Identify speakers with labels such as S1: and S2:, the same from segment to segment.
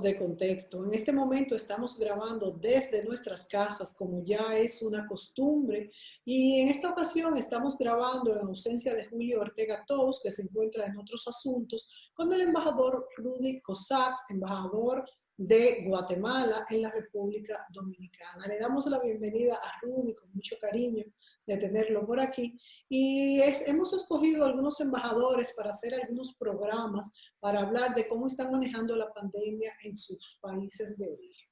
S1: de contexto. En este momento estamos grabando desde nuestras casas, como ya es una costumbre, y en esta ocasión estamos grabando en ausencia de Julio Ortega Tous, que se encuentra en otros asuntos, con el embajador Rudy Cossack, embajador de Guatemala en la República Dominicana. Le damos la bienvenida a Rudy con mucho cariño de tenerlo por aquí y hemos escogido algunos embajadores para hacer algunos programas para hablar de cómo están manejando la pandemia en sus países de origen.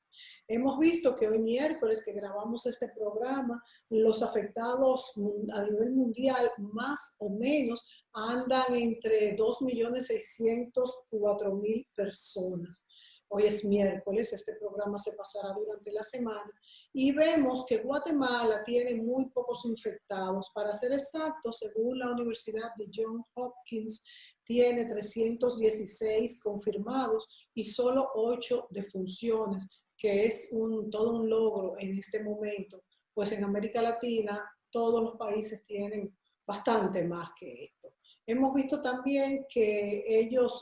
S1: Hemos visto que hoy miércoles que grabamos este programa, los afectados a nivel mundial más o menos andan entre 2.604.000 personas. Hoy es miércoles, este programa se pasará durante la semana y vemos que Guatemala tiene muy pocos infectados. Para ser exactos, según la Universidad de Johns Hopkins, tiene 316 confirmados y solo 8 defunciones, que es todo un logro en este momento, pues en América Latina todos los países tienen bastante más que esto. Hemos visto también que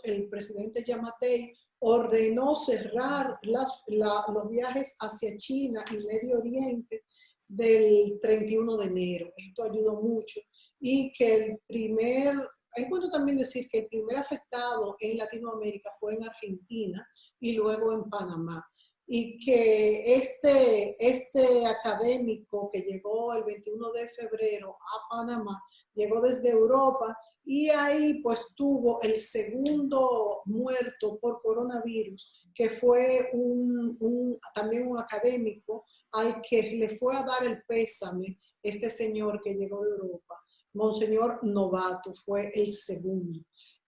S1: el presidente Yamatei, ordenó cerrar los viajes hacia China y Medio Oriente del 31 de enero. Esto ayudó mucho. Y que es bueno también decir que el primer afectado en Latinoamérica fue en Argentina y luego en Panamá. Y que este académico que llegó el 21 de febrero a Panamá, llegó desde Europa y ahí pues tuvo el segundo muerto por coronavirus, que fue también un académico al que le fue a dar el pésame este señor que llegó de Europa. Monseñor Novato fue el segundo.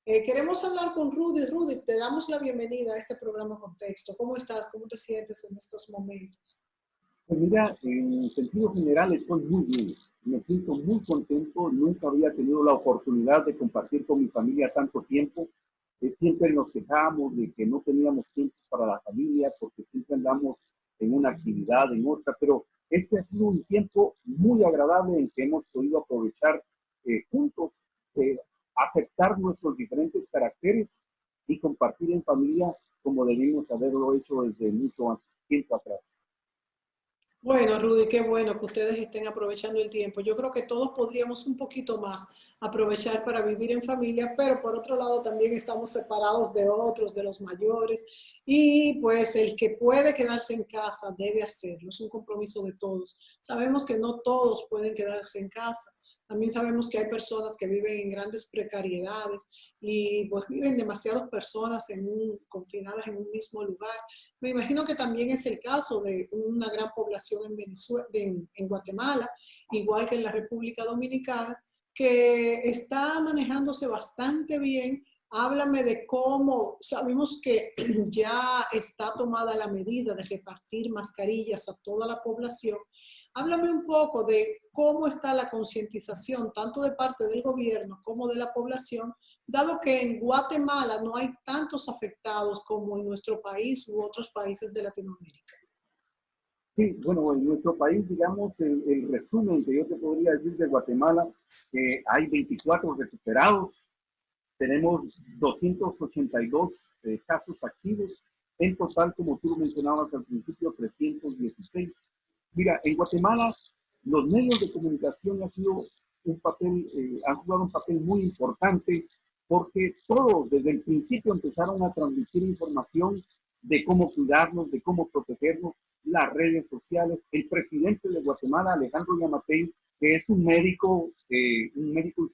S1: Queremos hablar con Rudy. Rudy, te damos la bienvenida a este programa Contexto. ¿Cómo estás? ¿Cómo te sientes en estos momentos?
S2: Pues mira, en sentido general estoy muy bien, me siento muy contento, nunca había tenido la oportunidad de compartir con mi familia tanto tiempo, siempre nos quejábamos de que no teníamos tiempo para la familia porque siempre andamos en una actividad, en otra, pero este ha sido un tiempo muy agradable en que hemos podido aprovechar juntos, aceptar nuestros diferentes caracteres y compartir en familia como debimos haberlo hecho desde mucho tiempo atrás.
S1: Bueno, Rudy, qué bueno que ustedes estén aprovechando el tiempo. Yo creo que todos podríamos un poquito más aprovechar para vivir en familia, pero por otro lado también estamos separados de otros, de los mayores, y pues el que puede quedarse en casa debe hacerlo. Es un compromiso de todos. Sabemos que no todos pueden quedarse en casa. También sabemos que hay personas que viven en grandes precariedades y pues viven demasiadas personas confinadas en un mismo lugar. Me imagino que también es el caso de una gran población en Venezuela, en Guatemala, igual que en la República Dominicana, que está manejándose bastante bien. Háblame de cómo, sabemos que ya está tomada la medida de repartir mascarillas a toda la población. Háblame un poco de cómo está la concientización, tanto de parte del gobierno como de la población, dado que en Guatemala no hay tantos afectados como en nuestro país u otros países de Latinoamérica.
S2: Sí, bueno, en nuestro país, digamos, el resumen que yo te podría decir de Guatemala, hay 24 recuperados, tenemos 282 casos activos, en total, como tú lo mencionabas al principio, 316. Mira, en Guatemala, los medios de comunicación han jugado un papel muy importante porque todos desde el principio empezaron a transmitir información de cómo cuidarnos, de cómo protegernos, las redes sociales. El presidente de Guatemala, Alejandro Yamatei, que es un médico y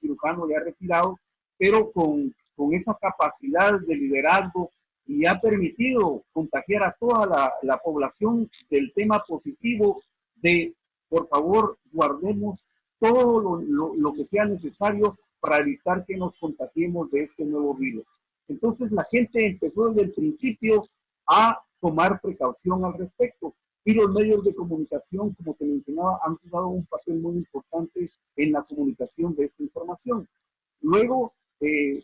S2: cirujano ya retirado, pero con esa capacidad de liderazgo y ha permitido contagiar a toda la población del tema positivo de, por favor, guardemos todo lo que sea necesario para evitar que nos contagiemos de este nuevo virus. Entonces la gente empezó desde el principio a tomar precaución al respecto. Y los medios de comunicación, como te mencionaba, han jugado un papel muy importante en la comunicación de esta información. Luego,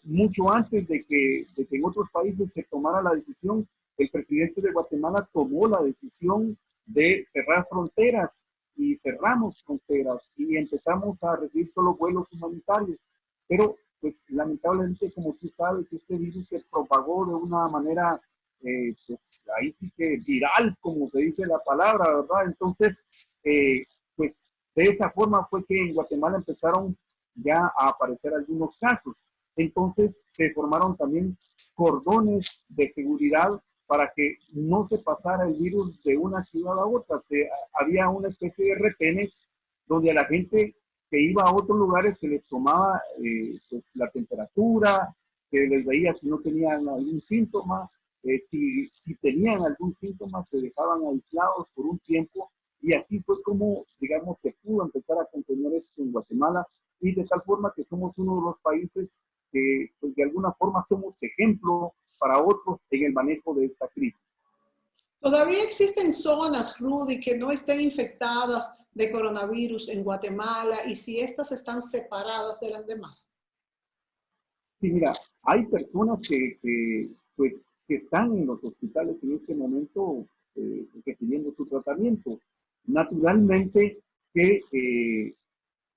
S2: mucho antes de que en otros países se tomara la decisión, el presidente de Guatemala tomó la decisión de cerrar fronteras y cerramos fronteras y empezamos a recibir solo vuelos humanitarios. Pero, pues, lamentablemente, como tú sabes, este virus se propagó de una manera pues ahí sí que viral, como se dice la palabra, ¿verdad? Entonces, pues de esa forma fue que en Guatemala empezaron ya a aparecer algunos casos. Entonces se formaron también cordones de seguridad para que no se pasara el virus de una ciudad a otra. Había una especie de retenes donde a la gente que iba a otros lugares se les tomaba pues la temperatura, se les veía si no tenían algún síntoma, si tenían algún síntoma se dejaban aislados por un tiempo y así fue como, digamos, se pudo empezar a contener esto en Guatemala y de tal forma que somos uno de los países que pues, de alguna forma somos ejemplo para otros en el manejo de esta crisis.
S1: Todavía existen zonas, Rudy, que no estén infectadas de coronavirus en Guatemala y si estas están separadas de las demás.
S2: Sí, mira, hay personas pues, que están en los hospitales en este momento recibiendo su tratamiento. Naturalmente que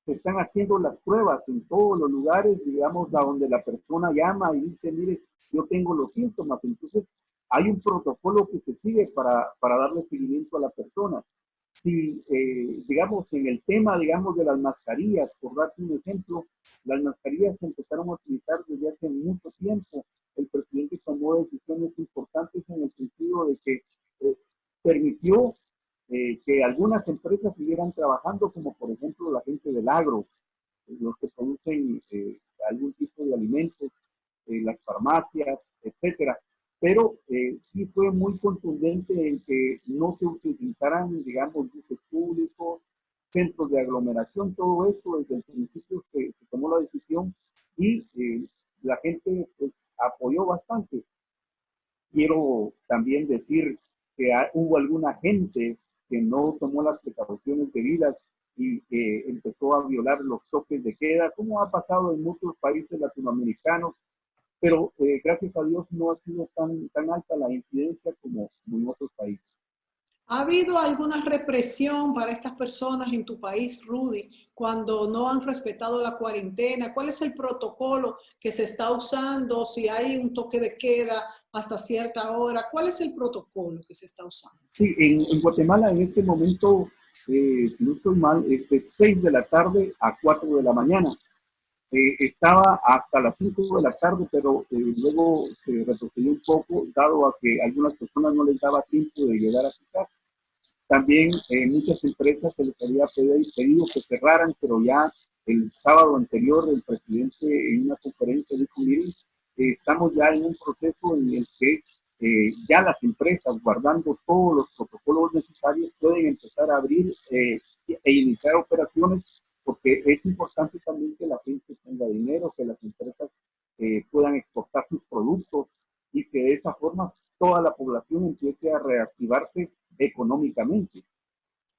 S2: se están haciendo las pruebas en todos los lugares, digamos, a donde la persona llama y dice, mire, yo tengo los síntomas. Entonces, hay un protocolo que se sigue para darle seguimiento a la persona. Si, digamos, en el tema, digamos, de las mascarillas, por darte un ejemplo, las mascarillas se empezaron a utilizar desde hace mucho tiempo. El presidente tomó decisiones importantes en el sentido de que permitió que algunas empresas siguieran trabajando, como por ejemplo la gente del agro, los que producen algún tipo de alimentos, las farmacias, etcétera. Pero sí fue muy contundente en que no se utilizaran, digamos, buses públicos, centros de aglomeración, todo eso desde el principio se tomó la decisión y la gente pues apoyó bastante. Quiero también decir que hubo alguna gente que no tomó las precauciones debidas y empezó a violar los toques de queda, como ha pasado en muchos países latinoamericanos, pero gracias a Dios no ha sido tan alta la incidencia como en otros países.
S1: ¿Ha habido alguna represión para estas personas en tu país, Rudy, cuando no han respetado la cuarentena? ¿Cuál es el protocolo que se está usando? Si hay un toque de queda hasta cierta hora, ¿cuál es el protocolo que se está usando?
S2: Sí, en Guatemala en este momento, si no estoy mal, es de 6 de la tarde a 4 de la mañana. Estaba hasta las 5 de la tarde, pero luego se retrocedió un poco, dado a que a algunas personas no les daba tiempo de llegar a su casa. También muchas empresas se les había pedido que cerraran, pero ya el sábado anterior el presidente en una conferencia dijo, miren, estamos ya en un proceso en el que ya las empresas, guardando todos los protocolos necesarios, pueden empezar a abrir e iniciar operaciones, porque es importante también que la gente tenga dinero, que las empresas puedan exportar sus productos y que de esa forma toda la población empiece a reactivarse económicamente.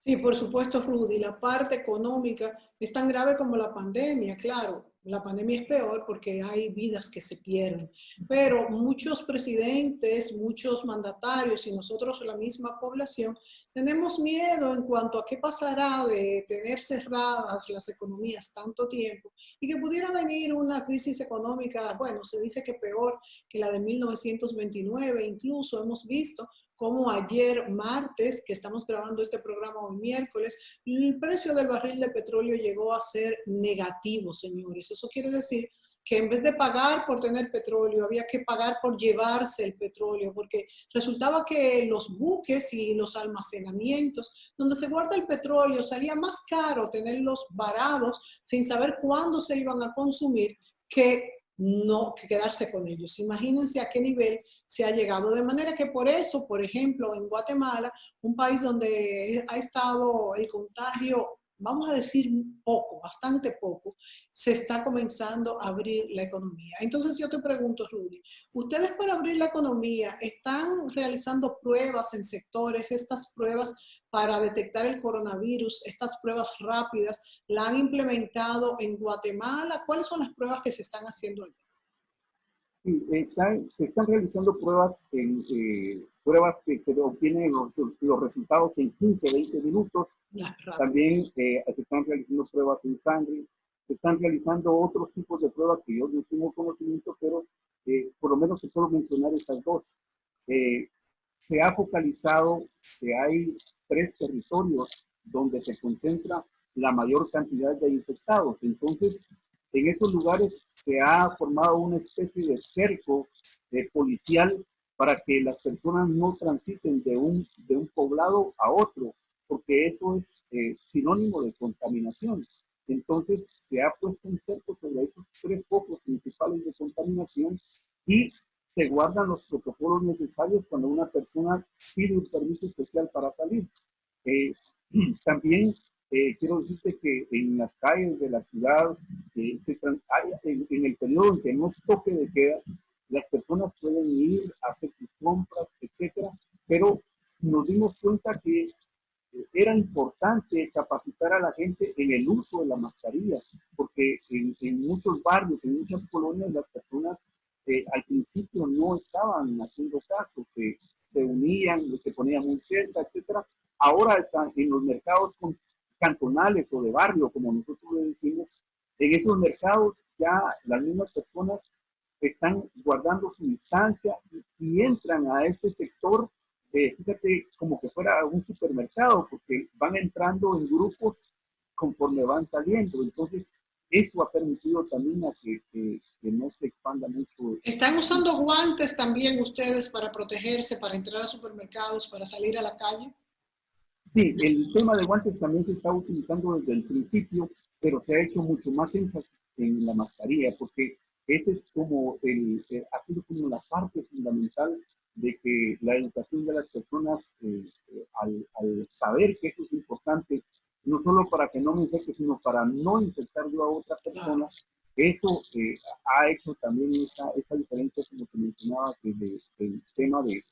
S1: Sí, por supuesto, Rudy, la parte económica es tan grave como la pandemia, claro. La pandemia es peor porque hay vidas que se pierden, pero muchos presidentes, muchos mandatarios y nosotros, la misma población, tenemos miedo en cuanto a qué pasará de tener cerradas las economías tanto tiempo y que pudiera venir una crisis económica, bueno, se dice que peor que la de 1929, incluso hemos visto como ayer martes, que estamos grabando este programa hoy miércoles, el precio del barril de petróleo llegó a ser negativo, señores. Eso quiere decir que en vez de pagar por tener petróleo, había que pagar por llevarse el petróleo, porque resultaba que los buques y los almacenamientos donde se guarda el petróleo salía más caro tenerlos varados sin saber cuándo se iban a consumir que no que quedarse con ellos. Imagínense a qué nivel se ha llegado. De manera que por eso, por ejemplo, en Guatemala, un país donde ha estado el contagio, vamos a decir poco, bastante poco, se está comenzando a abrir la economía. Entonces yo te pregunto, Rudy, ¿ustedes para abrir la economía están realizando pruebas en sectores, estas pruebas para detectar el coronavirus, estas pruebas rápidas, la han implementado en Guatemala? ¿Cuáles son las pruebas que se están haciendo allá?
S2: Sí, se están realizando pruebas que se obtienen los resultados en 15, 20 minutos. También se están realizando pruebas en sangre. Se están realizando otros tipos de pruebas que yo no tengo conocimiento, pero por lo menos se puedo mencionar esas dos. Eh, Se ha focalizado que hay 3 territorios donde se concentra la mayor cantidad de infectados. Entonces, en esos lugares se ha formado una especie de cerco policial para que las personas no transiten de un poblado a otro, porque eso es sinónimo de contaminación. Entonces, se ha puesto un cerco sobre esos 3 focos principales de contaminación y se guardan los protocolos necesarios cuando una persona pide un permiso especial para salir. Eh, También quiero decirte que en las calles de la ciudad, en el periodo en que no es toque de queda, las personas pueden ir a hacer sus compras, etcétera, pero nos dimos cuenta que era importante capacitar a la gente en el uso de la mascarilla, porque en muchos barrios, en muchas colonias, las personas al principio no estaban haciendo caso, se unían, se ponían muy cerca, etcétera. Ahora están en los mercados cantonales o de barrio, como nosotros le decimos, en esos mercados ya las mismas personas están guardando su distancia y entran a ese sector, fíjate, como que fuera un supermercado, porque van entrando en grupos conforme van saliendo. Entonces, eso ha permitido también a que no se expanda mucho.
S1: ¿Están usando guantes también ustedes para protegerse, para entrar a supermercados, para salir a la calle?
S2: Sí, el tema de guantes también se está utilizando desde el principio, pero se ha hecho mucho más énfasis en la mascarilla, porque ese es como ha sido como la parte fundamental de que la educación de las personas, al saber que eso es importante, no solo para que no me infecte, sino para no infectar yo a otra
S1: Claro.
S2: persona, eso ha hecho también esa diferencia, como te mencionaba, que del tema de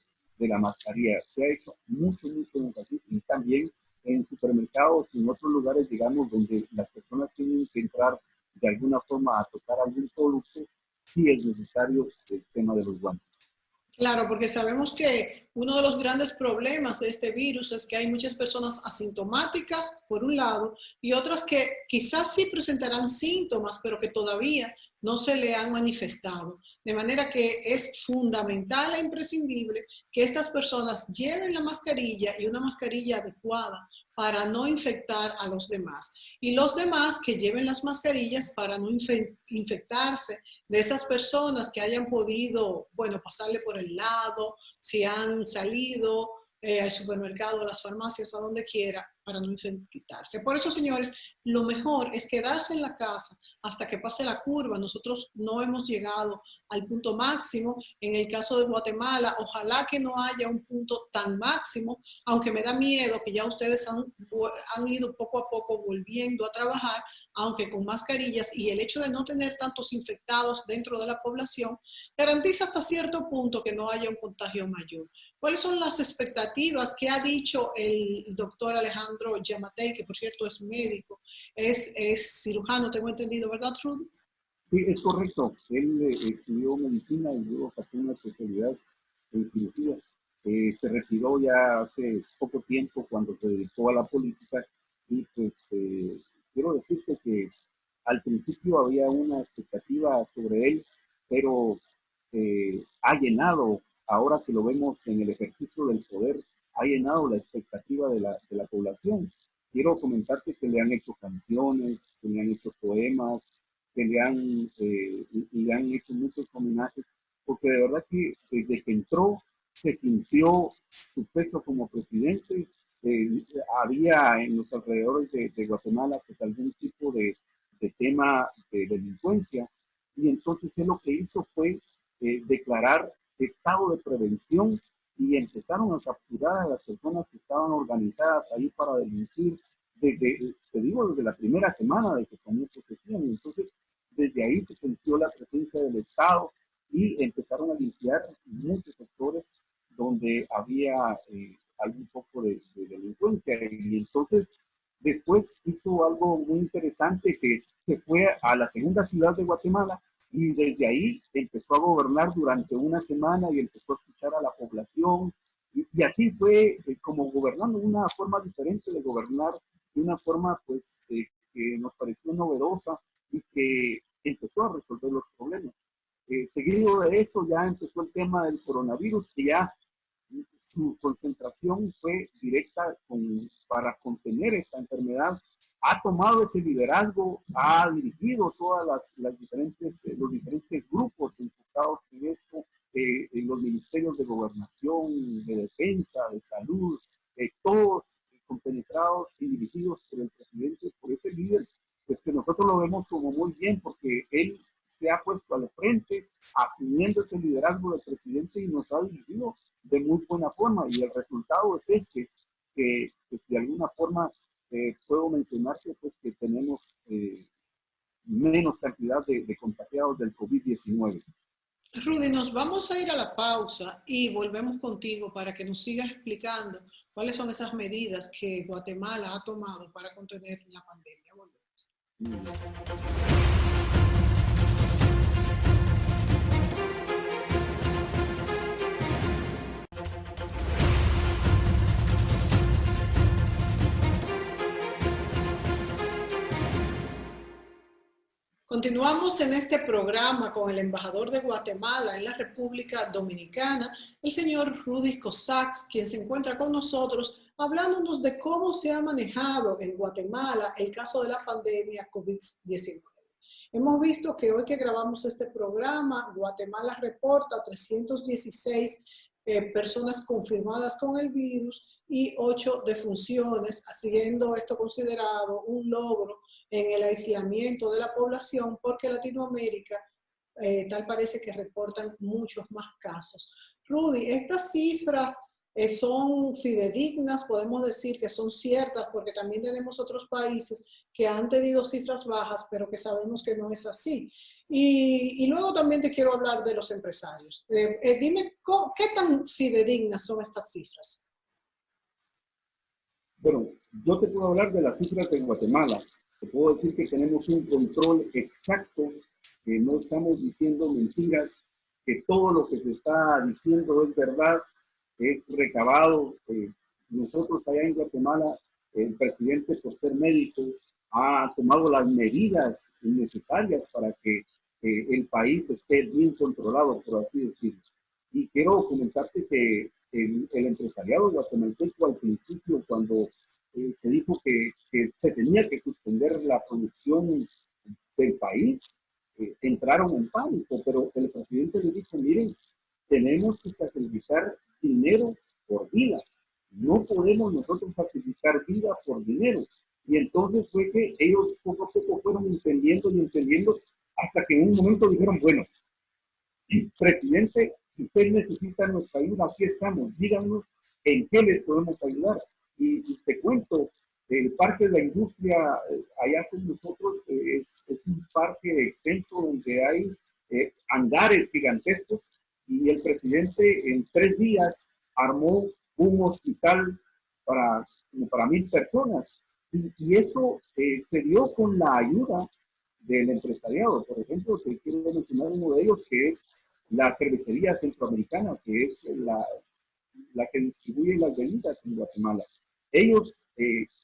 S2: la mascarilla. Se ha hecho mucho, mucho énfasis y también en supermercados y en otros lugares, digamos, donde las personas tienen que entrar de alguna forma a tocar algún producto, sí es necesario el tema de los guantes.
S1: Claro, porque sabemos que uno de los grandes problemas de este virus es que hay muchas personas asintomáticas, por un lado, y otras que quizás sí presentarán síntomas, pero que todavía no se le han manifestado. De manera que es fundamental e imprescindible que estas personas lleven la mascarilla y una mascarilla adecuada para no infectar a los demás. Y los demás que lleven las mascarillas para no infectarse de esas personas que hayan podido, bueno, pasarle por el lado, si han salido al supermercado, a las farmacias, a donde quiera, para no infectarse. Por eso, señores, lo mejor es quedarse en la casa hasta que pase la curva. Nosotros no hemos llegado al punto máximo. En el caso de Guatemala, ojalá que no haya un punto tan máximo, aunque me da miedo que ya ustedes han ido poco a poco volviendo a trabajar, aunque con mascarillas, y el hecho de no tener tantos infectados dentro de la población garantiza hasta cierto punto que no haya un contagio mayor. ¿Cuáles son las expectativas que ha dicho el doctor Alejandro Yamatei, que por cierto es médico, es cirujano, tengo entendido, ¿verdad, Rudy?
S2: Sí, es correcto. Él estudió medicina y luego sacó una especialidad en cirugía. Se retiró ya hace poco tiempo cuando se dedicó a la política y pues quiero decirte que al principio había una expectativa sobre él, pero ha llenado, ahora que lo vemos en el ejercicio del poder, ha llenado la expectativa de la población. Quiero comentarte que le han hecho canciones, que le han hecho poemas, que le han hecho muchos homenajes, porque de verdad que desde que entró se sintió su peso como presidente. Había en los alrededores de Guatemala pues algún tipo de tema de delincuencia, y entonces él lo que hizo fue declarar estado de prevención y empezaron a capturar a las personas que estaban organizadas ahí para delinquir, te digo, desde la primera semana de que tomó posesión. Entonces, desde ahí se sintió la presencia del Estado y empezaron a limpiar muchos sectores donde había algún poco de delincuencia. Y entonces, después hizo algo muy interesante, que se fue a la segunda ciudad de Guatemala y desde ahí empezó a gobernar durante una semana y empezó a escuchar a la población. Y así fue como gobernando, una forma diferente de gobernar, de una forma pues que nos pareció novedosa y que empezó a resolver los problemas. Seguido de eso ya empezó el tema del coronavirus, que ya su concentración fue directa para contener esta enfermedad. Ha tomado ese liderazgo, ha dirigido todas los diferentes grupos enfocados en esto, en los ministerios de gobernación, de defensa, de salud, todos compenetrados y dirigidos por el presidente, por ese líder, pues que nosotros lo vemos como muy bien, porque él se ha puesto al frente, asumiendo ese liderazgo del presidente y nos ha dirigido de muy buena forma. Y el resultado es este, que pues, de alguna forma puedo mencionar pues, que tenemos menos cantidad de contagiados del COVID-19.
S1: Rudy, nos vamos a ir a la pausa y volvemos contigo para que nos sigas explicando cuáles son esas medidas que Guatemala ha tomado para contener la pandemia. Volvemos. Continuamos en este programa con el embajador de Guatemala en la República Dominicana, el señor Rudy Cossachs, quien se encuentra con nosotros hablándonos de cómo se ha manejado en Guatemala el caso de la pandemia COVID-19. Hemos visto que hoy que grabamos este programa, Guatemala reporta 316 personas confirmadas con el virus y 8 defunciones, siendo esto considerado un logro en el aislamiento de la población, porque Latinoamérica tal parece que reportan muchos más casos. Rudy, estas cifras son fidedignas, podemos decir que son ciertas, porque también tenemos otros países que han tenido cifras bajas, pero que sabemos que no es así. Y luego también te quiero hablar de los empresarios. Dime, ¿qué tan fidedignas son estas cifras?
S2: Bueno, yo te puedo hablar de las cifras de Guatemala. Te puedo decir que tenemos un control exacto, que no estamos diciendo mentiras, que todo lo que se está diciendo es verdad, es recabado. Nosotros allá en Guatemala, el presidente, por ser médico, ha tomado las medidas necesarias para que el país esté bien controlado, por así decirlo. Y quiero comentarte que el empresariado guatemalteco al principio, cuando se dijo que se tenía que suspender la producción del país, entraron en pánico, pero el presidente le dijo, miren, tenemos que sacrificar dinero por vida. No podemos nosotros sacrificar vida por dinero. Y entonces fue que ellos poco a poco fueron entendiendo y entendiendo hasta que en un momento dijeron, bueno, presidente, si usted necesita nuestra ayuda, aquí estamos, díganos en qué les podemos ayudar. Y te cuento, el Parque de la Industria allá con nosotros es un parque extenso donde hay hangares gigantescos y el presidente en 3 días armó un hospital como para 1000 personas. Y eso se dio con la ayuda del empresariado. Por ejemplo, te quiero mencionar uno de ellos que es la cervecería centroamericana, que es la que distribuye las bebidas en Guatemala. Ellos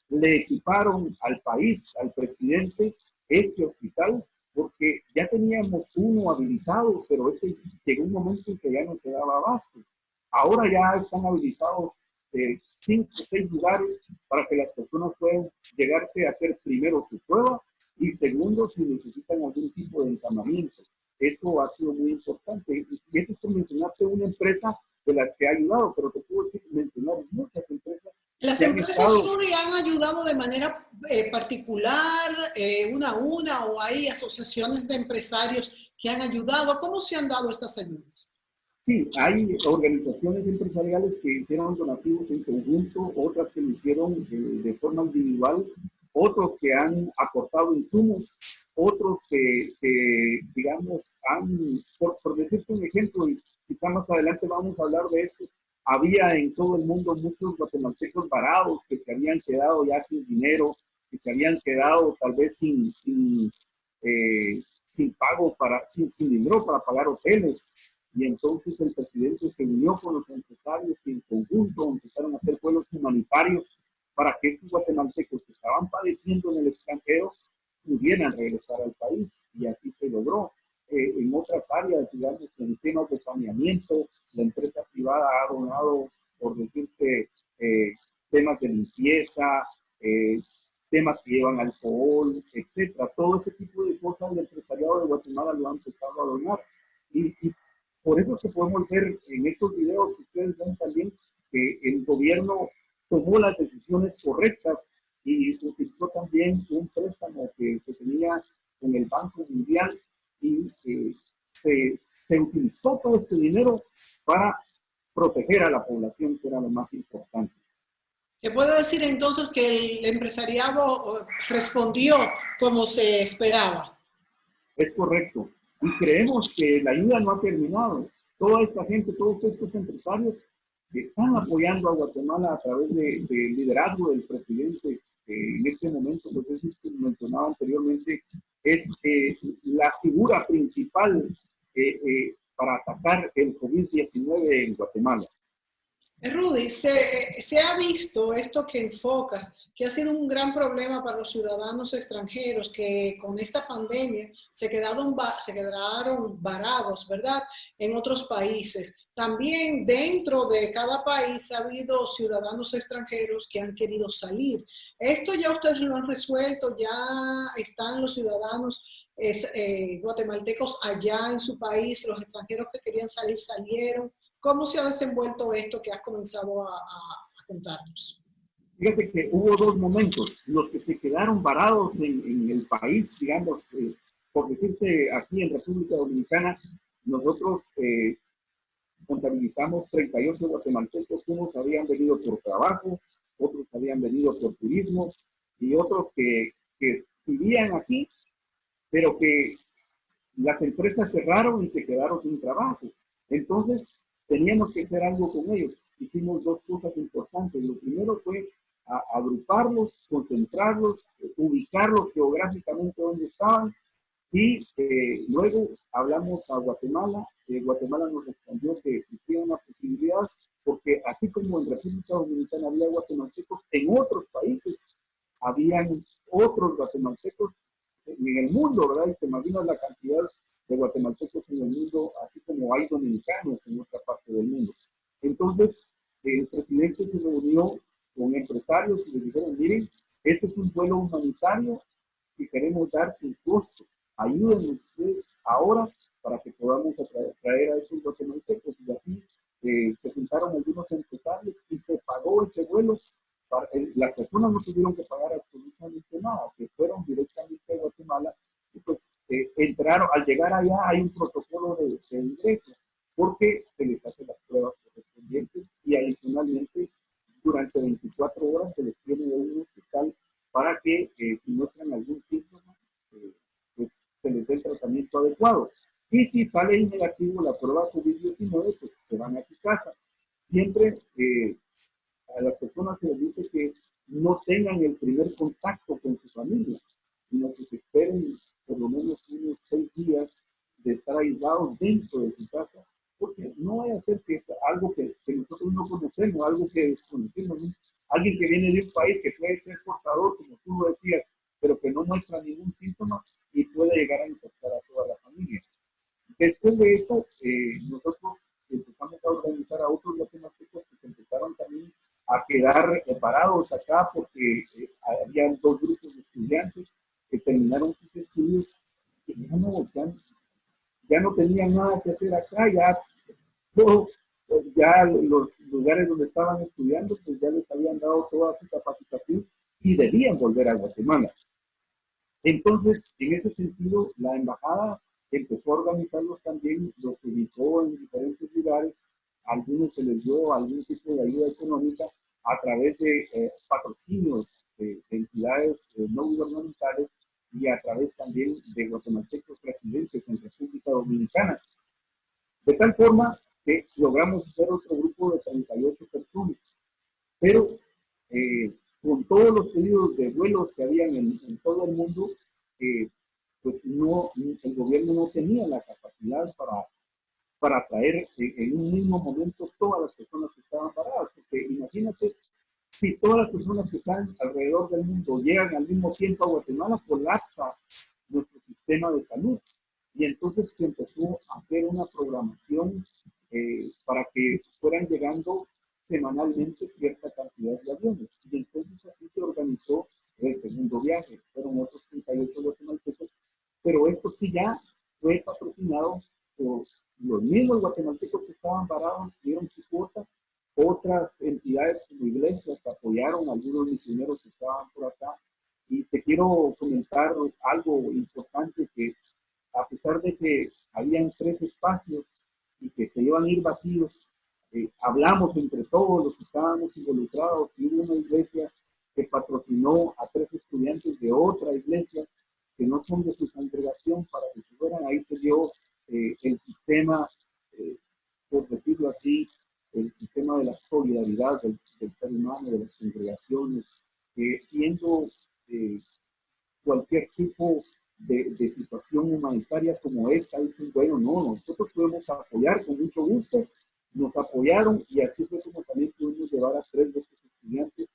S2: le equiparon al país, al presidente, este hospital, porque ya teníamos uno habilitado, pero ese llegó un momento en que ya no se daba abasto. Ahora ya están habilitados 5 o 6 lugares para que las personas puedan llegarse a hacer primero su prueba y segundo si necesitan algún tipo de encamamiento. Eso ha sido muy importante. Y eso es por mencionarte una empresa de las que ha ayudado, pero te puedo decir, mencionar muchas empresas.
S1: Las empresas Rudy han ayudado de manera particular, una a una, o hay asociaciones de empresarios que han ayudado. ¿Cómo se han dado estas ayudas?
S2: Sí, hay organizaciones empresariales que hicieron donativos en conjunto, otras que lo hicieron de forma individual, otros que han aportado insumos, otros que digamos, por decirte un ejemplo, y quizá más adelante vamos a hablar de esto, había en todo el mundo muchos guatemaltecos varados que se habían quedado ya sin dinero, que se habían quedado tal vez sin pago, sin dinero para pagar hoteles. Y entonces el presidente se unió con los empresarios y en conjunto empezaron a hacer vuelos humanitarios para que estos guatemaltecos que estaban padeciendo en el extranjero pudieran regresar al país. Y así se logró. en otras áreas, digamos, en temas de saneamiento, la empresa privada ha donado, por decirte, temas de limpieza, temas que llevan alcohol, etcétera. Todo ese tipo de cosas el empresariado de Guatemala lo ha empezado a donar. Y por eso es que podemos ver en estos videos que ustedes ven también que el gobierno tomó las decisiones correctas y utilizó también un préstamo que se tenía con el Banco Mundial y se utilizó todo este dinero para proteger a la población, que era lo más importante.
S1: ¿Se puede decir entonces que el empresariado respondió como se esperaba?
S2: Es correcto. Y creemos que la ayuda no ha terminado. Toda esta gente, todos estos empresarios están apoyando a Guatemala a través del liderazgo del presidente. En este momento, lo que mencionaba anteriormente, es la figura principal para atacar el COVID-19 en Guatemala.
S1: Rudy, se ha visto esto que enfocas, que ha sido un gran problema para los ciudadanos extranjeros que con esta pandemia se quedaron varados, ¿verdad?, en otros países. También dentro de cada país ha habido ciudadanos extranjeros que han querido salir. Esto ya ustedes lo han resuelto, ya están los ciudadanos guatemaltecos allá en su país, los extranjeros que querían salir salieron. ¿Cómo se ha desenvuelto esto que has comenzado a contarnos?
S2: Fíjate que hubo dos momentos, los que se quedaron varados en el país, digamos, por decirte, aquí en República Dominicana, nosotros contabilizamos 38 guatemaltecos, unos habían venido por trabajo, otros habían venido por turismo y otros que vivían aquí, pero que las empresas cerraron y se quedaron sin trabajo. Entonces, teníamos que hacer algo con ellos. Hicimos dos cosas importantes. Lo primero fue agruparlos, concentrarlos, ubicarlos geográficamente donde estaban y luego hablamos a Guatemala. Guatemala nos respondió que existía una posibilidad porque así como en República Dominicana había guatemaltecos, en otros países habían otros guatemaltecos en el mundo, ¿verdad? Y te imaginas la cantidad de guatemaltecos en el mundo, así como hay dominicanos en otra parte del mundo. Entonces, el presidente se reunió con empresarios y les dijeron, miren, este es un vuelo humanitario que queremos dar sin costo. Ayúdennos ustedes ahora para que podamos traer a esos guatemaltecos. Y así se juntaron algunos empresarios y se pagó ese vuelo. Las personas no tuvieron que pagar absolutamente nada, que fueron directamente a Guatemala y pues entraron. Al llegar allá hay un protocolo de ingreso porque se les hace las pruebas correspondientes y adicionalmente durante 24 horas se les tiene de un hospital para que si muestran algún síntoma pues se les dé el tratamiento adecuado. Y si sale negativo la prueba COVID-19, pues se van a su casa. Siempre a las personas se les dice que no tengan el primer contacto con su familia, sino que se esperen por lo menos unos 6 días de estar aislados dentro de su casa, porque no vaya a ser que es algo que nosotros no conocemos, algo que desconocemos, ¿no? Alguien que viene de un país que puede ser portador, como tú lo decías, pero que no muestra ningún síntoma y puede llegar a infectar a toda la familia. Después de eso, nosotros empezamos a organizar a otros guatemaltecos que empezaron también a quedar parados acá porque había dos grupos de estudiantes que terminaron sus estudios y ya no tenían nada que hacer acá, ya los lugares donde estaban estudiando pues ya les habían dado toda su capacitación y debían volver a Guatemala. Entonces, en ese sentido, la embajada empezó a organizarlos también, los ubicó en diferentes lugares, a algunos se les dio algún tipo de ayuda económica a través de patrocinios de entidades no gubernamentales y a través también de guatemaltecos residentes en República Dominicana. De tal forma que logramos hacer otro grupo de 38 personas, pero con todos los pedidos de vuelos que habían en todo el mundo, pues no, el gobierno no tenía la capacidad para traer en un mismo momento todas las personas que estaban paradas, porque imagínate, si todas las personas que están alrededor del mundo llegan al mismo tiempo a Guatemala, colapsa nuestro sistema de salud. Y entonces se empezó a hacer una programación para que fueran llegando semanalmente cierta cantidad de aviones. Y entonces así se organizó el segundo viaje. Fueron otros 38 guatemaltecos, pero esto sí ya fue patrocinado por los mismos guatemaltecos que estaban varados, dieron su cuota. Otras entidades como iglesias apoyaron a algunos misioneros que estaban por acá. Y te quiero comentar algo importante, que a pesar de que habían 3 espacios y que se iban a ir vacíos, hablamos entre todos los que estábamos involucrados y hubo una iglesia que patrocinó a 3 estudiantes de otra iglesia que no son de su congregación para que se fueran. Ahí se dio el sistema, por decirlo así, el sistema de la solidaridad del ser humano, de las congregaciones, viendo cualquier tipo de situación humanitaria como esta, dicen, bueno, no, nosotros podemos apoyar con mucho gusto. Nos apoyaron y así fue como también pudimos llevar a 3 de estos estudiantes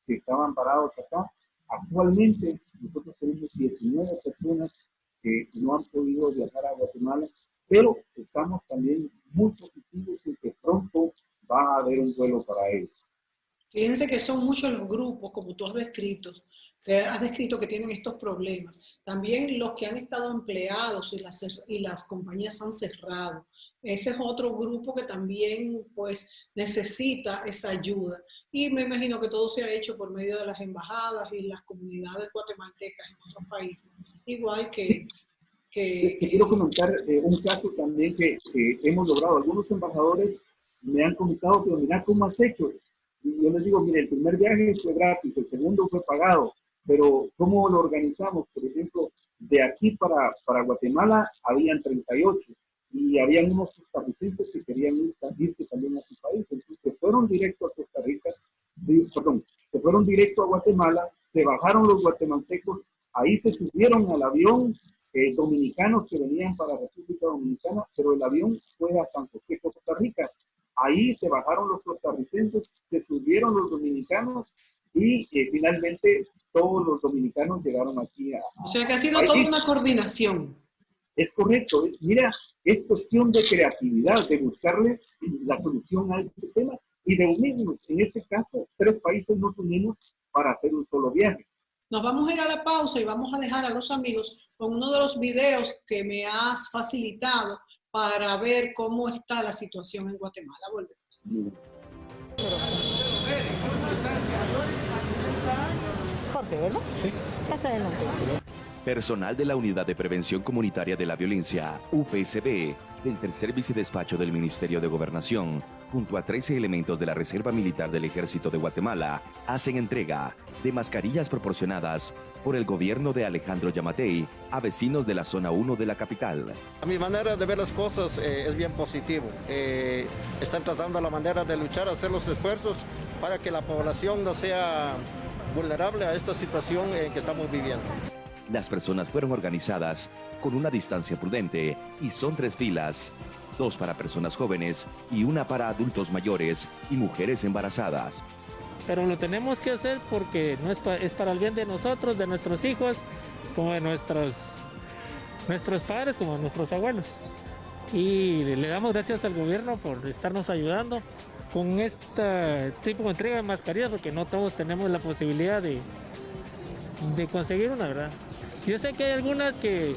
S2: que estaban parados acá. Actualmente nosotros tenemos 19 personas que no han podido viajar a Guatemala, pero estamos también muy positivos en que pronto va a haber un vuelo para ellos.
S1: Fíjense que son muchos los grupos, como tú has descrito, que tienen estos problemas. También los que han estado empleados y las compañías han cerrado. Ese es otro grupo que también pues necesita esa ayuda. Y me imagino que todo se ha hecho por medio de las embajadas y las comunidades guatemaltecas en otros países. Igual que...
S2: Te quiero comentar un caso también que hemos logrado. Algunos embajadores me han comentado, pero mira cómo has hecho. Y yo les digo, mire, el primer viaje fue gratis, el segundo fue pagado, pero ¿cómo lo organizamos? Por ejemplo, de aquí para Guatemala habían 38 y habían unos costarricenses que querían irse también a su país. Entonces se fueron directo a Costa Rica, se fueron directo a Guatemala, se bajaron los guatemaltecos, ahí se subieron al avión dominicanos que venían para República Dominicana, pero el avión fue a San José, Costa Rica. Ahí se bajaron los costarricenses, se subieron los dominicanos y finalmente todos los dominicanos llegaron aquí
S1: O sea que ha sido toda una coordinación.
S2: Es correcto. Mira, es cuestión de creatividad, de buscarle la solución a este tema y de unirnos. En este caso, 3 países nos unimos para hacer un solo viaje.
S1: Nos vamos a ir a la pausa y vamos a dejar a los amigos con uno de los videos que me has facilitado para ver cómo está la situación en Guatemala. Volvemos.
S3: Jorge, ¿verdad? Sí. Pasa adelante.
S4: Personal de la Unidad de Prevención Comunitaria de la Violencia, UPCB, del Tercer Vicedespacho del Ministerio de Gobernación, junto a 13 elementos de la Reserva Militar del Ejército de Guatemala, hacen entrega de mascarillas proporcionadas por el gobierno de Alejandro Yamatei a vecinos de la zona 1 de la capital.
S5: A mi manera de ver las cosas es bien positivo. Están tratando la manera de luchar, hacer los esfuerzos para que la población no sea vulnerable a esta situación que estamos viviendo.
S4: Las personas fueron organizadas con una distancia prudente y son 3 filas, 2 para personas jóvenes y 1 para adultos mayores y mujeres embarazadas.
S6: Pero lo tenemos que hacer porque no es para el bien de nosotros, de nuestros hijos, como de nuestros padres, como de nuestros abuelos. Y le damos gracias al gobierno por estarnos ayudando con este tipo de entrega de mascarillas, porque no todos tenemos la posibilidad de conseguir una, ¿verdad? Yo sé que hay algunas que...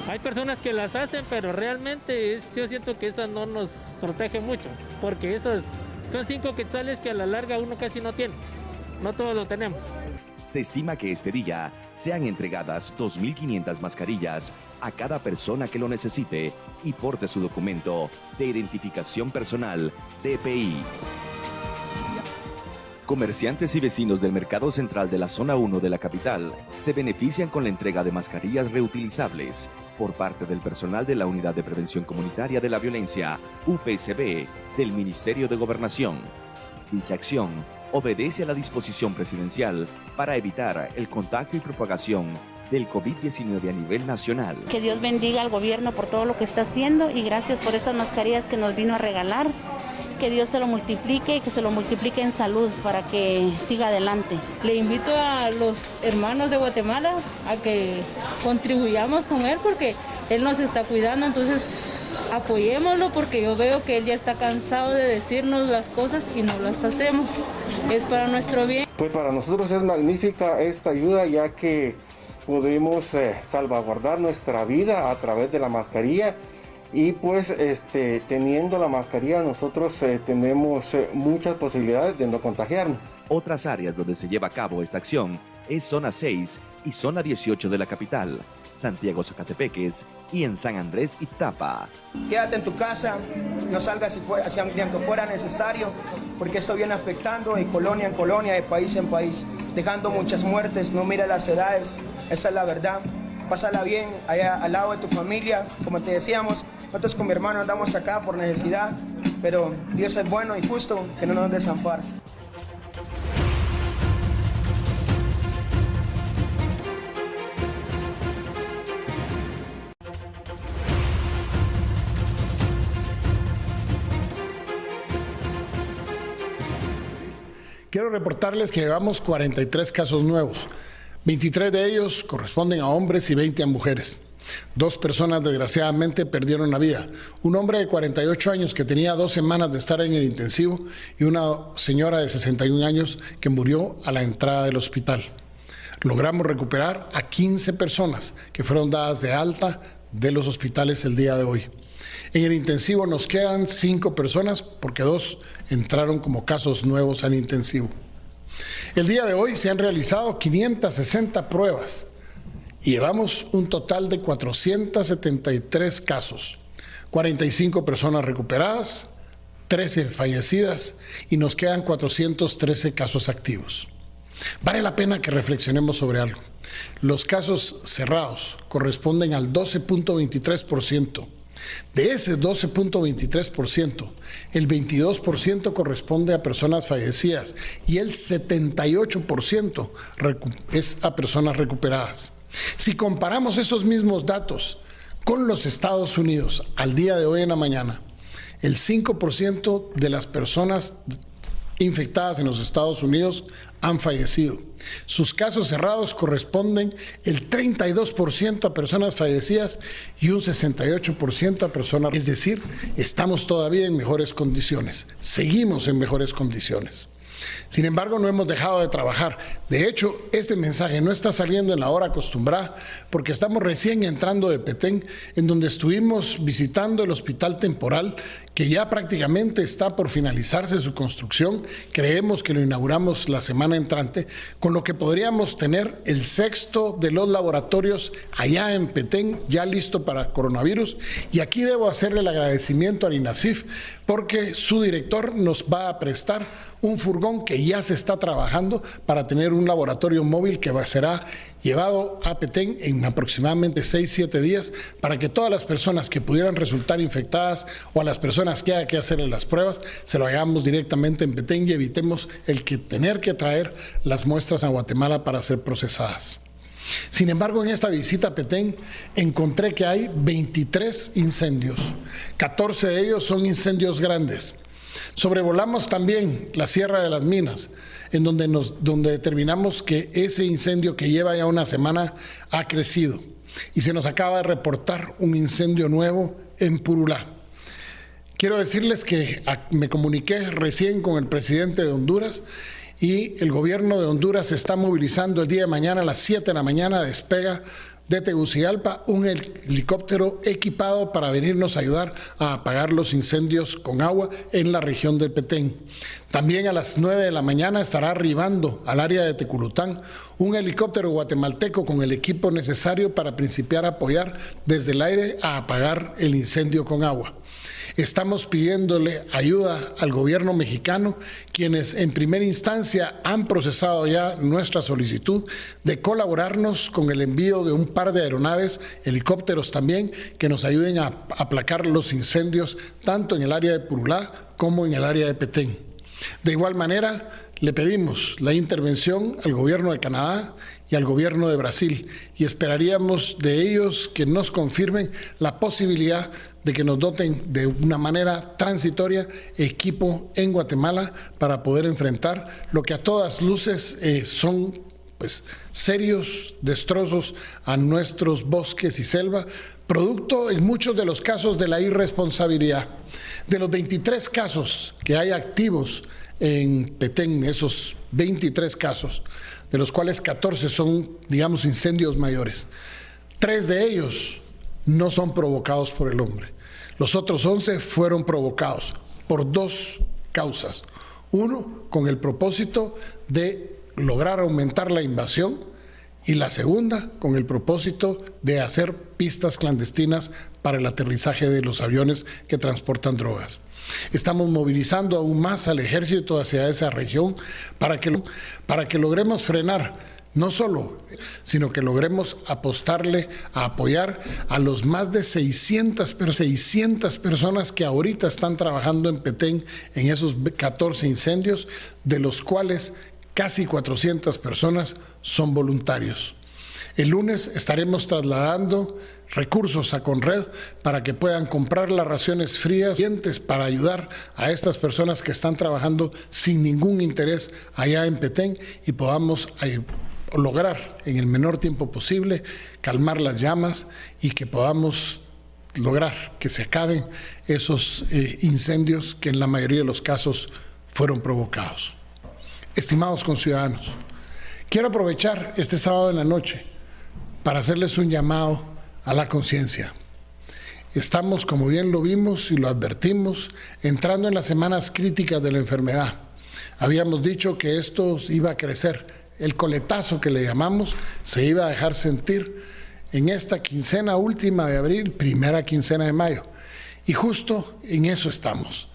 S6: Hay personas que las hacen, pero realmente yo siento que eso no nos protege mucho, porque esos son 5 quetzales que a la larga uno casi no tiene. No todos lo tenemos.
S4: Se estima que este día sean entregadas 2.500 mascarillas a cada persona que lo necesite y porte su documento de identificación personal, DPI. Comerciantes y vecinos del Mercado Central de la Zona 1 de la capital se benefician con la entrega de mascarillas reutilizables por parte del personal de la Unidad de Prevención Comunitaria de la Violencia, UPCB, del Ministerio de Gobernación. Dicha acción obedece a la disposición presidencial para evitar el contagio y propagación del COVID-19 a nivel nacional.
S3: Que Dios bendiga al gobierno por todo lo que está haciendo y gracias por esas mascarillas que nos vino a regalar. que Dios se lo multiplique y que se lo multiplique en salud para que siga adelante.
S7: Le invito a los hermanos de Guatemala a que contribuyamos con él porque él nos está cuidando, entonces apoyémoslo porque yo veo que él ya está cansado de decirnos las cosas y no las hacemos. Es para nuestro bien.
S8: Pues para nosotros es magnífica esta ayuda, ya que podemos salvaguardar nuestra vida a través de la mascarilla. Y pues teniendo la mascarilla nosotros tenemos muchas posibilidades de no contagiarnos.
S4: Otras áreas donde se lleva a cabo esta acción es Zona 6 y Zona 18 de la capital, Santiago Zacatepeques y en San Andrés Ixtapa.
S9: Quédate en tu casa, no salgas si aunque fuera necesario, porque esto viene afectando de colonia en colonia, de país en país, dejando muchas muertes. No mires las edades, esa es la verdad. Pásala bien allá al lado de tu familia, como te decíamos. Nosotros con mi hermano andamos acá por necesidad, pero Dios es bueno y justo, que no nos desampara.
S10: Quiero reportarles que llevamos 43 casos nuevos. 23 de ellos corresponden a hombres y 20 a mujeres. 2 personas desgraciadamente perdieron la vida. Un hombre de 48 años que tenía 2 semanas de estar en el intensivo y una señora de 61 años que murió a la entrada del hospital. Logramos recuperar a 15 personas que fueron dadas de alta de los hospitales el día de hoy. En el intensivo nos quedan 5 personas porque 2 entraron como casos nuevos al intensivo. El día de hoy se han realizado 560 pruebas y llevamos un total de 473 casos, 45 personas recuperadas, 13 fallecidas y nos quedan 413 casos activos. Vale la pena que reflexionemos sobre algo. Los casos cerrados corresponden al 12.23%. De ese 12.23%, el 22% corresponde a personas fallecidas y el 78% es a personas recuperadas. Si comparamos esos mismos datos con los Estados Unidos al día de hoy en la mañana, el 5% de las personas infectadas en los Estados Unidos han fallecido. Sus casos cerrados corresponden el 32% a personas fallecidas y un 68% a personas. Es decir, estamos todavía en mejores condiciones, seguimos en mejores condiciones. Sin embargo, no hemos dejado de trabajar. De hecho, este mensaje no está saliendo en la hora acostumbrada porque estamos recién entrando de Petén, en donde estuvimos visitando el hospital temporal que ya prácticamente está por finalizarse su construcción. Creemos que lo inauguramos la semana entrante, con lo que podríamos tener el 6º de los laboratorios allá en Petén, ya listo para coronavirus. Y aquí debo hacerle el agradecimiento al INASIF porque su director nos va a prestar un furgón que ya se está trabajando para tener un laboratorio móvil que será llevado a Petén en aproximadamente 6-7 días para que todas las personas que pudieran resultar infectadas o a las personas que haya que hacerle las pruebas, se lo hagamos directamente en Petén y evitemos tener que traer las muestras a Guatemala para ser procesadas. Sin embargo, en esta visita a Petén encontré que hay 23 incendios, 14 de ellos son incendios grandes. Sobrevolamos también la Sierra de las Minas, en donde determinamos que ese incendio que lleva ya una semana ha crecido y se nos acaba de reportar un incendio nuevo en Purulá. Quiero decirles que me comuniqué recién con el presidente de Honduras y el gobierno de Honduras se está movilizando el día de mañana a las 7 de la mañana, despega de Tegucigalpa un helicóptero equipado para venirnos a ayudar a apagar los incendios con agua en la región del Petén. También a las 9 de la mañana estará arribando al área de Teculután un helicóptero guatemalteco con el equipo necesario para principiar a apoyar desde el aire a apagar el incendio con agua. Estamos pidiéndole ayuda al gobierno mexicano, quienes en primera instancia han procesado ya nuestra solicitud de colaborarnos con el envío de un par de aeronaves, helicópteros también, que nos ayuden a aplacar los incendios tanto en el área de Purulá como en el área de Petén. De igual manera, Le pedimos la intervención al gobierno de Canadá y al gobierno de Brasil y esperaríamos de ellos que nos confirmen la posibilidad de que nos doten de una manera transitoria equipo en Guatemala para poder enfrentar lo que a todas luces son serios destrozos a nuestros bosques y selva, producto en muchos de los casos de la irresponsabilidad. De los 23 casos que hay activos en Petén, esos 23 casos, de los cuales 14 son, digamos, incendios mayores, 3 de ellos no son provocados por el hombre. Los otros 11 fueron provocados por 2 causas. Uno, con el propósito de lograr aumentar la invasión, y la segunda, con el propósito de hacer pistas clandestinas para el aterrizaje de los aviones que transportan drogas. Estamos movilizando aún más al ejército hacia esa región para que logremos frenar no solo, sino que logremos apostarle a apoyar a los más de 600 personas que ahorita están trabajando en Petén en esos 14 incendios, de los cuales casi 400 personas son voluntarios. El lunes estaremos trasladando recursos a Conred para que puedan comprar las raciones frías para ayudar a estas personas que están trabajando sin ningún interés allá en Petén y podamos lograr en el menor tiempo posible calmar las llamas y que podamos lograr que se acaben esos incendios que en la mayoría de los casos fueron provocados. Estimados conciudadanos, quiero aprovechar este sábado en la noche para hacerles un llamado a la conciencia. Estamos, como bien lo vimos y lo advertimos, entrando en las semanas críticas de la enfermedad. Habíamos dicho que esto iba a crecer, el coletazo que le llamamos se iba a dejar sentir en esta quincena última de abril, primera quincena de mayo, y justo en eso estamos.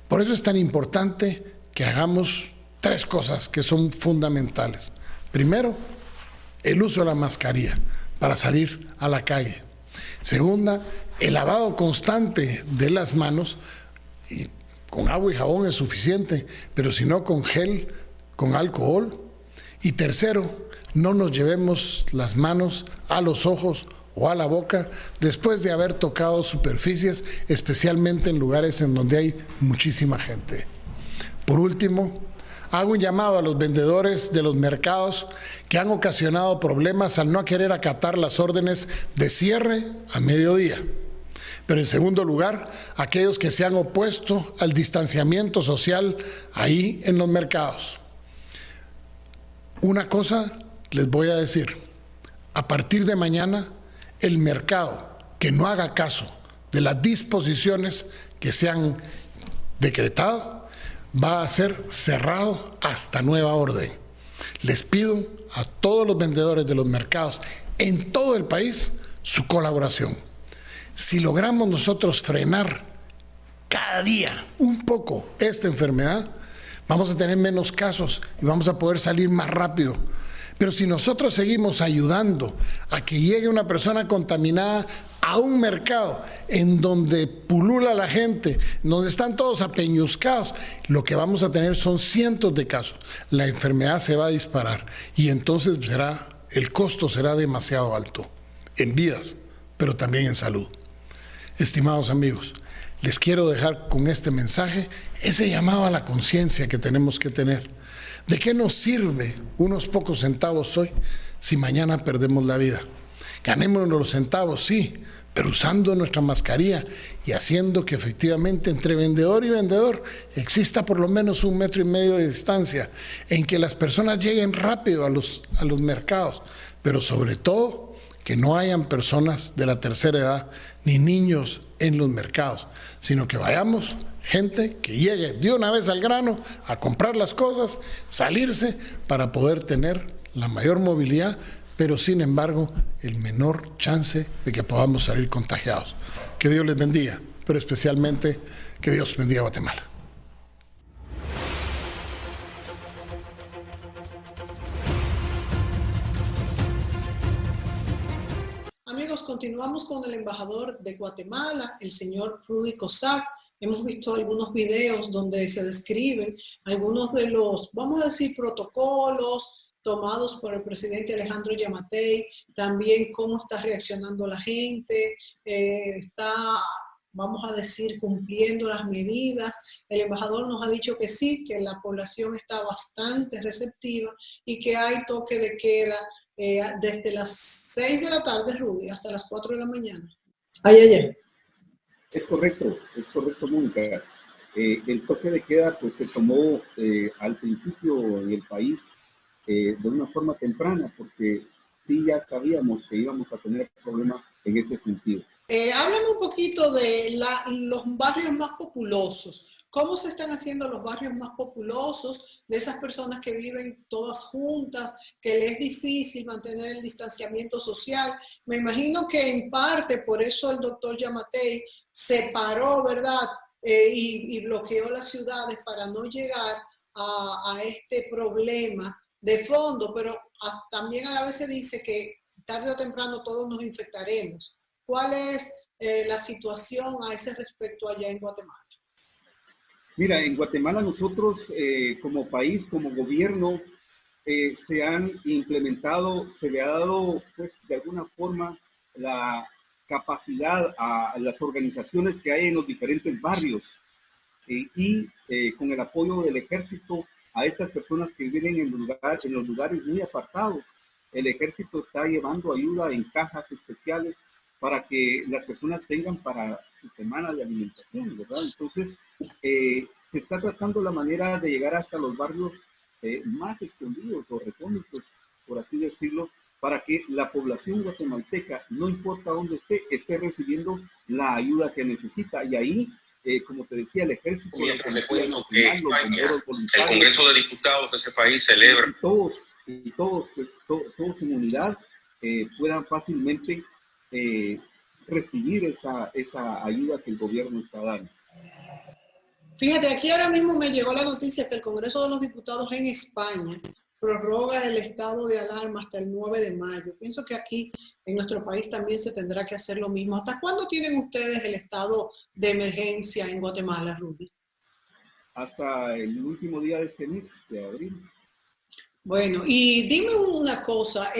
S10: Por eso es tan importante que hagamos 3 cosas que son fundamentales. Primero, el uso de la mascarilla para salir a la calle. Segunda, el lavado constante de las manos, y con agua y jabón es suficiente, pero si no con gel, con alcohol. Y tercero, no nos llevemos las manos a los ojos o a la boca después de haber tocado superficies, especialmente en lugares en donde hay muchísima gente. Por último, hago un llamado a los vendedores de los mercados que han ocasionado problemas al no querer acatar las órdenes de cierre a mediodía. Pero en segundo lugar, aquellos que se han opuesto al distanciamiento social ahí en los mercados. Una cosa les voy a decir, a partir de mañana, el mercado que no haga caso de las disposiciones que se han decretado, va a ser cerrado hasta nueva orden. Les pido a todos los vendedores de los mercados en todo el país su colaboración. Si logramos nosotros frenar cada día un poco esta enfermedad, vamos a tener menos casos y vamos a poder salir más rápido. Pero si nosotros seguimos ayudando a que llegue una persona contaminada a un mercado en donde pulula la gente, donde están todos apeñuscados, lo que vamos a tener son cientos de casos. La enfermedad se va a disparar y entonces el costo será demasiado alto en vidas, pero también en salud. Estimados amigos, les quiero dejar con este mensaje ese llamado a la conciencia que tenemos que tener. ¿De qué nos sirve unos pocos centavos hoy si mañana perdemos la vida? Ganémonos los centavos, sí, pero usando nuestra mascarilla y haciendo que efectivamente entre vendedor y vendedor exista por lo menos 1,5 metros de distancia, en que las personas lleguen rápido a los mercados, pero sobre todo que no hayan personas de la tercera edad ni niños en los mercados, sino que vayamos gente que llegue de una vez al grano a comprar las cosas, salirse para poder tener la mayor movilidad, pero sin embargo el menor chance de que podamos salir contagiados. Que Dios les bendiga, pero especialmente que Dios bendiga a Guatemala.
S1: Amigos, continuamos con el embajador de Guatemala, el señor Rudy Cossack, hemos visto algunos videos donde se describen algunos de los, vamos a decir, protocolos tomados por el presidente Alejandro Giammattei, también cómo está reaccionando la gente, está, vamos a decir, cumpliendo las medidas. El embajador nos ha dicho que sí, que la población está bastante receptiva y que hay toque de queda desde las 6 de la tarde, Rudy, hasta las 4 de la mañana. Ay.
S2: Es correcto, Mónica. El toque de queda pues se tomó al principio en el país de una forma temprana, porque sí ya sabíamos que íbamos a tener problemas en ese sentido.
S1: Háblame un poquito de los barrios más populosos. ¿Cómo se están haciendo los barrios más populosos de esas personas que viven todas juntas, que les es difícil mantener el distanciamiento social? Me imagino que en parte por eso el doctor Giammattei separó, ¿verdad? Y bloqueó las ciudades para no llegar a este problema de fondo, pero también a la vez se dice que tarde o temprano todos nos infectaremos. ¿Cuál es la situación a ese respecto allá en Guatemala?
S2: Mira, en Guatemala nosotros como país, como gobierno, se han implementado, se le ha dado pues de alguna forma la capacidad a las organizaciones que hay en los diferentes barrios y con el apoyo del ejército a estas personas que viven en los lugares muy apartados. El ejército está llevando ayuda en cajas especiales para que las personas tengan para su semana de alimentación, ¿verdad? Entonces, se está tratando la manera de llegar hasta los barrios más escondidos o recónditos, por así decirlo, para que la población guatemalteca, no importa dónde esté recibiendo la ayuda que necesita. Y ahí, como te decía, el ejército, la Policía Nacional, los bomberos voluntarios,
S11: el Congreso de Diputados de ese país celebra.
S2: Y todos en unidad puedan fácilmente recibir esa ayuda que el gobierno está dando.
S1: Fíjate, aquí ahora mismo me llegó la noticia que el Congreso de los Diputados en España prorroga el estado de alarma hasta el 9 de mayo. Pienso que aquí en nuestro país también se tendrá que hacer lo mismo. ¿Hasta cuándo tienen ustedes el estado de emergencia en Guatemala, Rudy?
S2: Hasta el último día de este mes de abril.
S1: Bueno, y dime una cosa,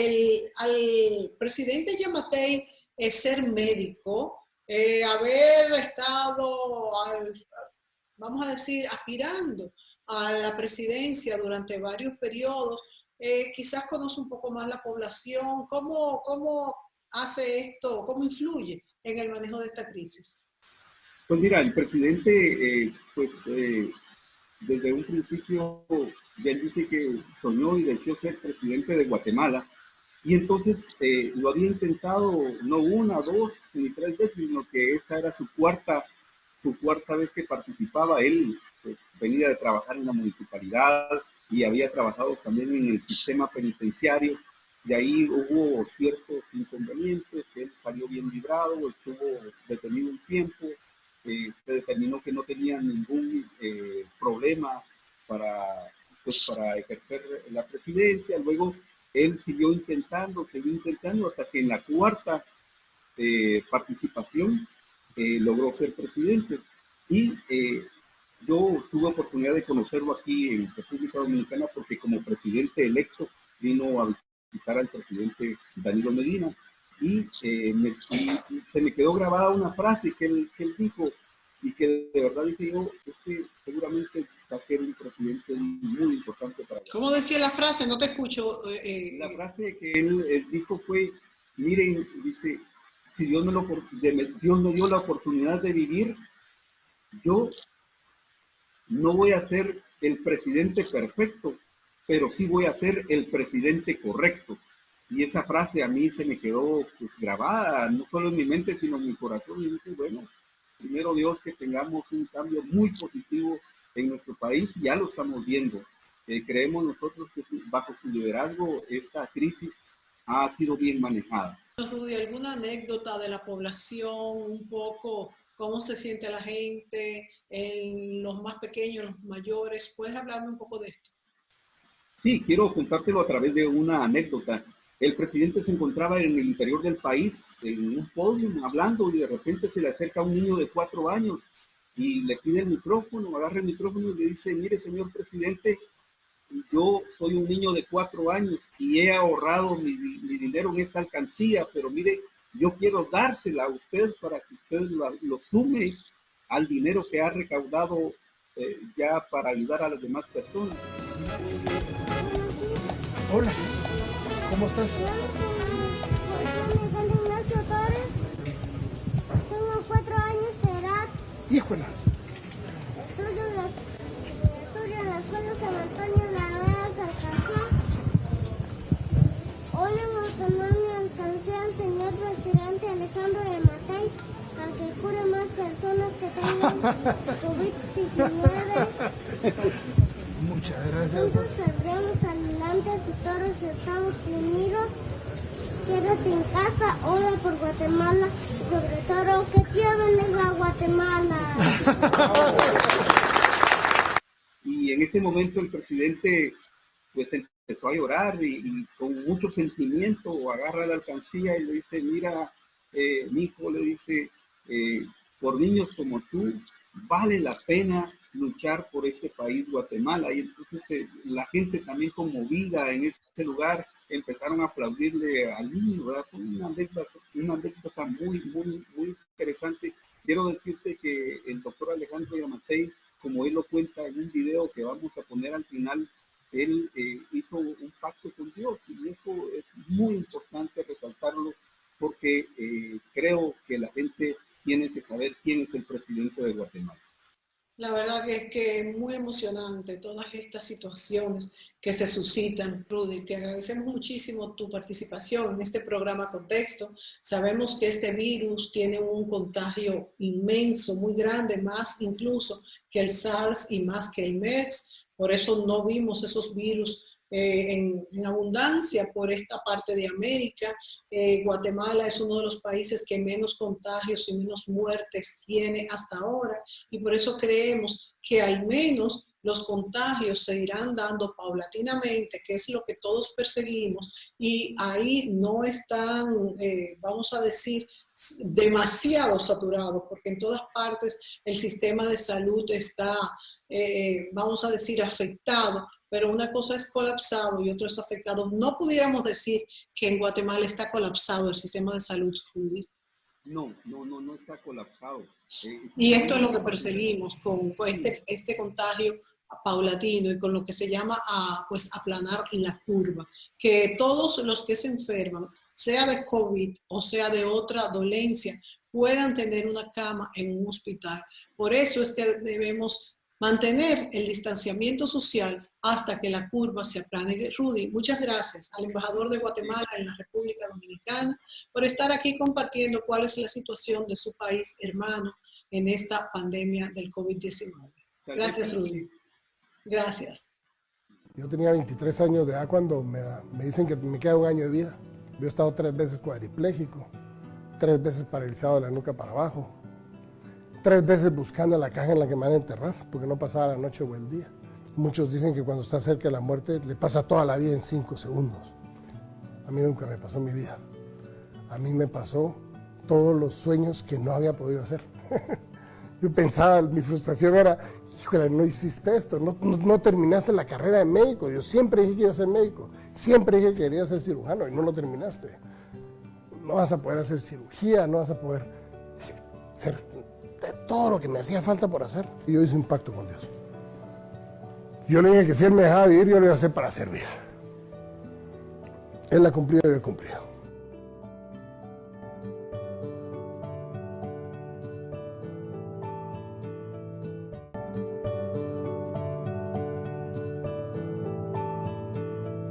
S1: al presidente Giammattei ser médico, haber estado, vamos a decir, aspirando a la presidencia durante varios periodos, quizás conoce un poco más la población. ¿Cómo hace esto, cómo influye en el manejo de esta crisis?
S2: Pues mira, el presidente, desde un principio, él dice que soñó y deseó ser presidente de Guatemala, y entonces lo había intentado no una, dos, ni tres veces, sino que esta era su cuarta vez que participaba. Él pues, venía de trabajar en la municipalidad y había trabajado también en el sistema penitenciario, y ahí hubo ciertos inconvenientes. Él salió bien librado, estuvo detenido un tiempo, se determinó que no tenía ningún problema para ejercer la presidencia. Luego él siguió intentando hasta que en la cuarta participación logró ser presidente. Y yo tuve oportunidad de conocerlo aquí en República Dominicana porque como presidente electo vino a visitar al presidente Danilo Medina, y se me quedó grabada una frase que él dijo, y que de verdad dije yo, seguramente va a ser un presidente muy importante para él.
S1: ¿Cómo decía la frase? No te escucho.
S2: La frase que él dijo fue, miren, dice, si Dios me dio la oportunidad de vivir, yo no voy a ser el presidente perfecto, pero sí voy a ser el presidente correcto. Y esa frase a mí se me quedó pues grabada, no solo en mi mente, sino en mi corazón. Y dije, bueno, primero Dios, que tengamos un cambio muy positivo en nuestro país, y ya lo estamos viendo. Creemos nosotros que bajo su liderazgo esta crisis ha sido bien manejada.
S1: Rudy, ¿alguna anécdota de la población, un poco cómo se siente la gente, los más pequeños, los mayores? ¿Puedes hablarme un poco de esto?
S2: Sí, quiero contártelo a través de una anécdota. El presidente se encontraba en el interior del país, en un podio, hablando, y de repente se le acerca un niño de 4 años y le pide el micrófono, agarra el micrófono y le dice, mire, señor presidente, yo soy un niño de 4 años y he ahorrado mi dinero en esta alcancía, pero mire, yo quiero dársela a usted para que usted lo sume al dinero que ha recaudado ya para ayudar a las demás personas.
S10: Hola, ¿cómo estás?
S12: Tengo 4 años de edad.
S10: Híjola.
S12: Estudio en la escuela San Antonio de la Vega Alcancía. Hoy en Guatemala me alcancé al señor presidente Alejandro Yamatei a que cure más personas que tengan COVID-19.
S10: Muchas gracias.
S12: Juntos saldremos adelante si todos estamos unidos. Quédate en casa, ora por Guatemala, sobre todo que Dios bendiga a Guatemala.
S2: Y en ese momento el presidente pues empezó a llorar y con mucho sentimiento agarra la alcancía y le dice, mira, mi hijo, le dice, por niños como tú, vale la pena luchar por este país, Guatemala. Y entonces la gente también conmovida en ese lugar empezaron a aplaudirle al niño, ¿verdad? Fue una anécdota muy interesante. Quiero decirte que el doctor Alejandro Yamatei, como él lo cuenta en un video que vamos a poner al final, él hizo un pacto con Dios y eso es muy importante resaltarlo porque creo que la gente tiene que saber quién es el presidente de Guatemala.
S1: La verdad que es que muy emocionante todas estas situaciones que se suscitan. Rudy, te agradecemos muchísimo tu participación en este programa Contexto. Sabemos que este virus tiene un contagio inmenso, muy grande, más incluso que el SARS y más que el MERS. Por eso no vimos esos virus en abundancia por esta parte de América. Guatemala es uno de los países que menos contagios y menos muertes tiene hasta ahora y por eso creemos que al menos los contagios se irán dando paulatinamente, que es lo que todos perseguimos, y ahí no están, vamos a decir, demasiado saturados, porque en todas partes el sistema de salud está, vamos a decir, afectado, pero una cosa es colapsado y otra es afectado. No pudiéramos decir que en Guatemala está colapsado el sistema de salud, Rudy.
S2: No está colapsado.
S1: Y esto es lo que perseguimos con este contagio paulatino y con lo que se llama pues aplanar la curva. Que todos los que se enferman, sea de COVID o sea de otra dolencia, puedan tener una cama en un hospital. Por eso es que debemos mantener el distanciamiento social hasta que la curva se aplane. Rudy, muchas gracias al embajador de Guatemala en la República Dominicana por estar aquí compartiendo cuál es la situación de su país hermano en esta pandemia del COVID-19. Gracias, Rudy. Gracias.
S10: Yo tenía 23 años de edad cuando me dicen que me queda 1 año de vida. Yo he estado 3 veces cuadripléjico, 3 veces paralizado de la nuca para abajo, 3 veces buscando la caja en la que me van a enterrar, porque no pasaba la noche o el día. Muchos dicen que cuando está cerca de la muerte le pasa toda la vida en 5 segundos. A mí nunca me pasó en mi vida. A mí me pasó todos los sueños que no había podido hacer. Yo pensaba, mi frustración era, híjole, no hiciste esto, no terminaste la carrera de médico. Yo siempre dije que iba a ser médico, siempre dije que quería ser cirujano y no lo terminaste. No vas a poder hacer cirugía, no vas a poder hacer todo lo que me hacía falta por hacer. Y yo hice un pacto con Dios. Yo le dije que si Él me dejaba vivir, yo lo iba a hacer para servir. Él ha cumplido y yo he cumplido.